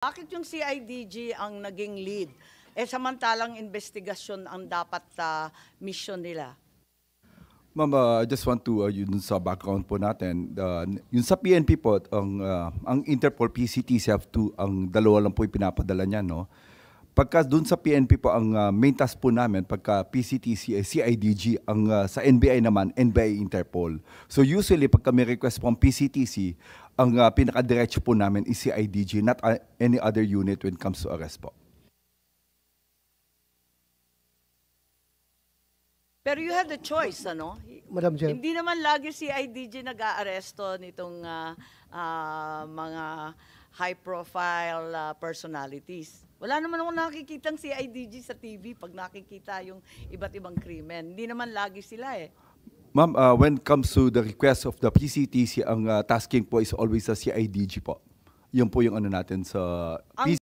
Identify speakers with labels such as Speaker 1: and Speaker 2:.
Speaker 1: Bakit yung CIDG ang naging lead? Samantalang investigasyon ang dapat mission nila.
Speaker 2: Ma'am, I just want to, yun sa background po natin, yun sa PNP po, ang Interpol, PCTC have to, ang dalawa lang po yung pinapadala niya, no? Pagka dun sa PNP po, ang main task po namin, pagka PCTC, CIDG, ang sa NBI naman, NBI Interpol. So usually, pagka may request po ang PCTC, ang pinakadiretso po namin is CIDG, not any other unit when it comes to arrest po.
Speaker 1: Pero you had the choice, ano?
Speaker 3: Madam Chair.
Speaker 1: Hindi naman lagi CIDG nag-aaresto nitong mga high-profile personalities. Wala naman ako nakikitang CIDG sa TV pag nakikita yung iba't ibang krimen. Hindi naman lagi sila eh.
Speaker 2: Ma'am, when it comes to the request of the PCTC, ang tasking po is always sa CIDG po. Yun po yung ano natin sa